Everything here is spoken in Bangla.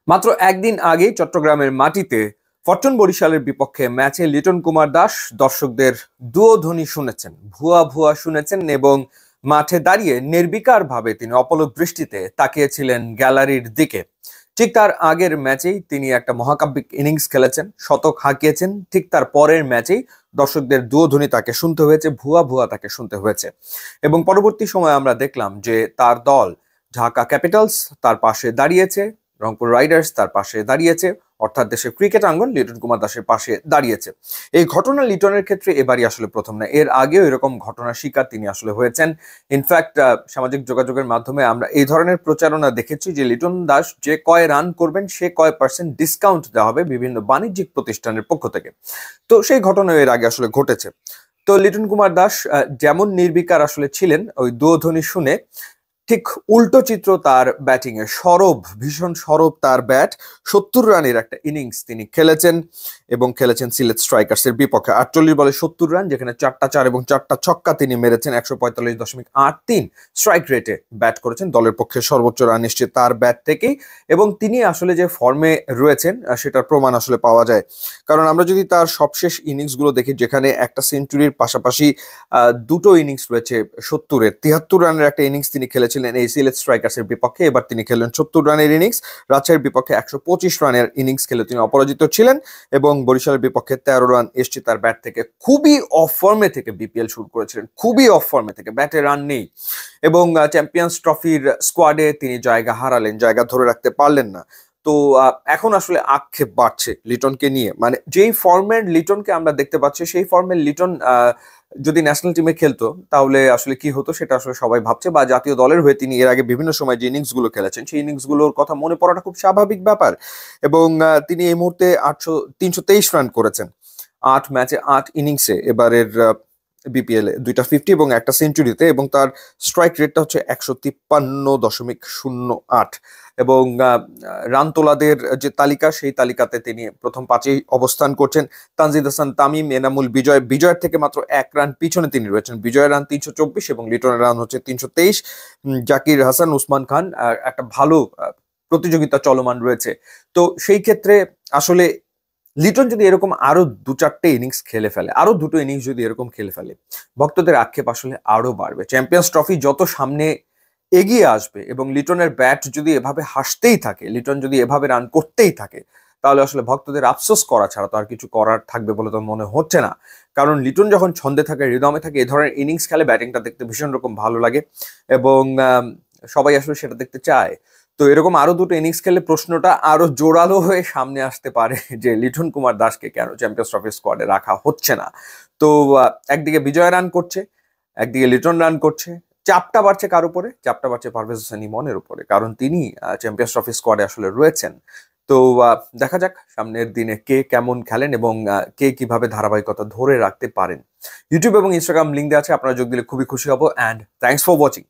মাত্র একদিন আগেই চট্টগ্রামের মাটিতে ফরচুন বরিশালের বিপক্ষে ম্যাচে লিটন কুমার দাস দর্শকদের দুয়োধ্বনি শুনেছেন, ভুয়া ভুয়া শুনেছেন এবং মাঠে দাঁড়িয়ে নির্বিকার ভাবে তিনি অপলক দৃষ্টিতে তাকিয়েছিলেন গ্যালারির দিকে। ঠিক তার আগের ম্যাচেই তিনি একটা মহাকাব্যিক ইনিংস খেলেছেন, শতক হাঁকিয়েছেন। ঠিক তার পরের ম্যাচেই দর্শকদের দুয়োধ্বনি তাকে শুনতে হয়েছে, ভুয়া ভুয়া তাকে শুনতে হয়েছে। এবং পরবর্তী সময়ে আমরা দেখলাম যে তার দল ঢাকা ক্যাপিটালস তার পাশে দাঁড়িয়েছে, রংপুর রাইডার্স তার পাশে দাঁড়িয়েছে, অর্থাৎ দেশের ক্রিকেট আঙ্গন লিটন কুমার দাসের পাশে দাঁড়িয়েছে। এই ঘটনা লিটনের ক্ষেত্রে এবারই আসলে প্রথম না, এর আগেও এরকম ঘটনার শিকার তিনি আসলে হয়েছেন। ইনফ্যাক্ট সামাজিক যোগাযোগের মাধ্যমে আমরা এই ধরনের প্রচারণা দেখেছি যে লিটন দাস যে কয় রান করবেন সে কয় পার্সেন্ট ডিসকাউন্ট দেওয়া হবে বিভিন্ন বাণিজ্যিক প্রতিষ্ঠানের পক্ষ থেকে। তো সেই ঘটনা এর আগে আসলে ঘটেছে। তো লিটন কুমার দাস যেমন নির্বিকার আসলে ছিলেন ওই দুধ্বনি শুনে, ঠিক উল্টো চিত্র তার ব্যাটিং এ। সরব, ভীষণ সরব তার ব্যাট। ৭০ রানের একটা ইনিংস তিনি খেলেছেন এবং খেলেছেন সিলেট স্ট্রাইকার্স এর বিপক্ষে। ৪৮ বলে ৭০ রান, যেখানে ৪টা ৪ এবং ৪টা ছক্কা তিনি মেরেছেন। ১৪৫.৮৩ স্ট্রাইক রেটে ব্যাট করেছেন। দলের পক্ষে সর্বোচ্চ রান এসছে তার ব্যাট থেকেই এবং তিনি আসলে যে ফর্মে রয়েছেন সেটার প্রমাণ আসলে পাওয়া যায়। কারণ আমরা যদি তার সবশেষ ইনিংস গুলো দেখি, যেখানে একটা সেঞ্চুরির পাশাপাশি দুটো ইনিংস রয়েছে ৭০-এর, ৭৩ রানের একটা ইনিংস তিনি খেলেছেন এই সিলেট স্ট্রাইকার্স এর বিপক্ষে। এবার তিনি খেলেন ৭০ রানের ইনিংস। রাজশাহীর বিপক্ষে ১২৫ রানের ইনিংস খেলে তিনি অপরাজিত ছিলেন এবং বরিশালের বিপক্ষে ১৩ রান এসছে তার ব্যাট থেকে। খুবই অফ ফর্মে থেকে বিপিএল শুরু করেছিলেন, খুবই অফ ফর্মে থেকে, ব্যাটে রান নেই এবং চ্যাম্পিয়ন্স ট্রফির স্কোয়াডে তিনি জায়গা হারালেন, জায়গা ধরে রাখতে পারলেন না। তো এখন আসলে আক্ষেপ বাড়ছে লিটনকে নিয়ে। মানে যেই ফর্মের লিটনকে আমরা দেখতে পাচ্ছি, সেই ফর্মের লিটন যদি ন্যাশনাল টিমে খেলতো তাহলে আসলে কি হতো সেটা আসলে সবাই ভাবছে। বা জাতীয় দলের হয়ে তিনি এর আগে বিভিন্ন সময় যে ইনিংস গুলো খেলেছেন সেই ইনিংস গুলোর কথা মনে পড়াটা খুব স্বাভাবিক ব্যাপার। এবং তিনি এই মুহূর্তে ৩২৩ রান করেছেন ৮ ম্যাচে ৮ ইনিংসে এবারের বিপিএল এ, ২টা 50 এবং একটা সেঞ্চুরিতে, এবং তার স্ট্রাইক রেটটা হচ্ছে ১৫৩.০৮। এবং রান তোলাদের যে তালিকা, সেই তালিকাতে তিনি প্রথম ৫-এই অবস্থান করছেন। তানজিদ হাসান তামিম, এনামুল বিজয়, বিজয়ের থেকে মাত্র ১ রান পিছনে তিনি রয়েছেন। বিজয়ের রান ৩২৪ এবং লিটনের রান হচ্ছে ৩২৩। জাকির হাসান, উসমান খান, একটা ভালো প্রতিযোগিতা চলমান রয়েছে। তো সেই ক্ষেত্রে আসলে লিটন যদি এরকম আরো ২-৪টে ইনিংস খেলে ফেলে, আরো দুটো ইনিংস যদি এরকম খেলে ফেলে, ভক্তদের আক্ষেপ আসলে আরো বাড়বে। চ্যাম্পিয়ন্স ট্রফি যত সামনে এগিয়ে আসবে এবং লিটনের ব্যাট যদি এভাবে হাসতেই থাকে, লিটন যদি এভাবে রান করতেই থাকে, তাহলে আসলে ভক্তদের আফসোস করা ছাড়া তো আর কিছু করার থাকবে বলে তো মনে হচ্ছে না। কারণ লিটন যখন ছন্দে থাকে, রিদমে থাকে, এই ধরনের ইনিংস খেলে ব্যাটিংটা দেখতে ভীষণ রকম ভালো লাগে এবং সবাই আসলে সেটা দেখতে চায়। তো এরকম আরো দুটো ইনিংস খেলে প্রশ্নটা আরো জোরালো হয়ে সামনে আসতে পারে যে লিটন কুমার দাসকে কেন চ্যাম্পিয়ন্স ট্রফি স্কোয়াডে রাখা হচ্ছে না। তো একদিকে বিজয় রান করছে, একদিকে লিটন রান করছে। চাপটা বাড়ছে কার উপরে? চাপটা বাড়ছে পারভেজ হোসেন ইমনের উপরে, কারণ তিনি চ্যাম্পিয়ন্স ট্রফি স্কোয়াডে আসলে রয়েছেন। তো দেখা যাক সামনের দিনে কে কেমন খেলেন এবং কে কিভাবে ধারাবাহিকতা ধরে রাখতে পারেন। ইউটিউব এবং ইনস্টাগ্রাম লিঙ্ক দেওয়া আছে, আপনারা যোগ দিলে খুবই খুশি হব। And thanks for watching.